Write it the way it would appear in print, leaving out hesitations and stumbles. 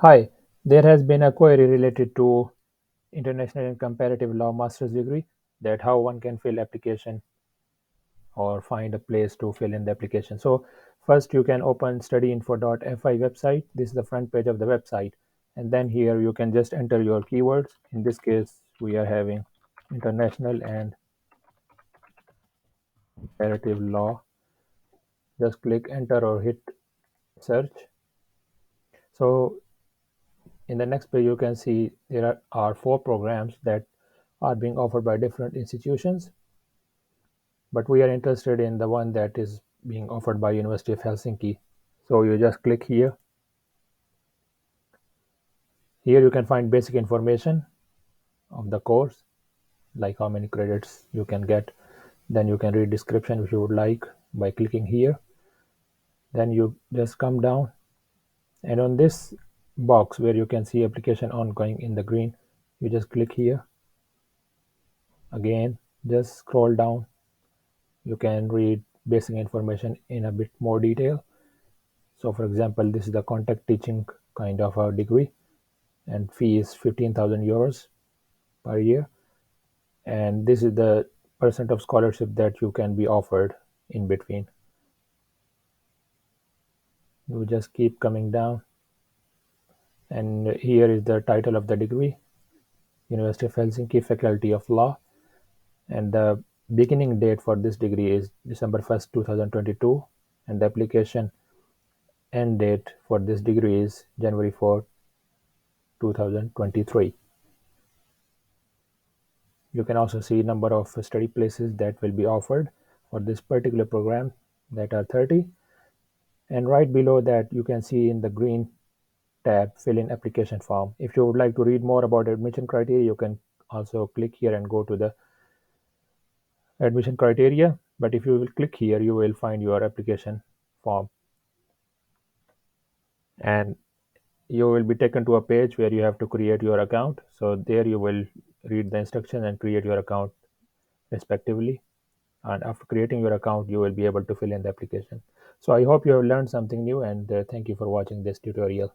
Hi, there has been a query related to international and comparative law master's degree that how one can fill application or find a place to fill in the application. So first you can open studyinfo.fi website. This is the front page of the website. And then here you can just enter your keywords. In this case, we are having international and comparative law. Just click enter or hit search. So in the next page, you can see there are four programs that are being offered by different institutions, but we are interested in the one that is being offered by University of Helsinki. So you just click here. Here you can find basic information of the course, like how many credits you can get. Then you can read description if you would like by clicking here. Then you just come down, and on this box where you can see application ongoing in the green, you just click here. Again, just scroll down. You can read basic information in a bit more detail. So for example, this is the contact teaching kind of a degree, and fee is 15,000 euros per year. And this is the percent of scholarship that you can be offered in between. You just keep coming down, and here is the title of the degree: University of Helsinki Faculty of Law. And the beginning date for this degree is December 1st, 2022, and the application end date for this degree is January 4th, 2023. You can also see number of study places that will be offered for this particular program, that are 30. And right below that, you can see in the green tab, fill in application form. If you would like to read more about admission criteria, you can also click here and go to the admission criteria. But if you will click here, you will find your application form, and you will be taken to a page where you have to create your account. So there you will read the instructions and create your account respectively. And after creating your account, you will be able to fill in the application. So I hope you have learned something new, and thank you for watching this tutorial.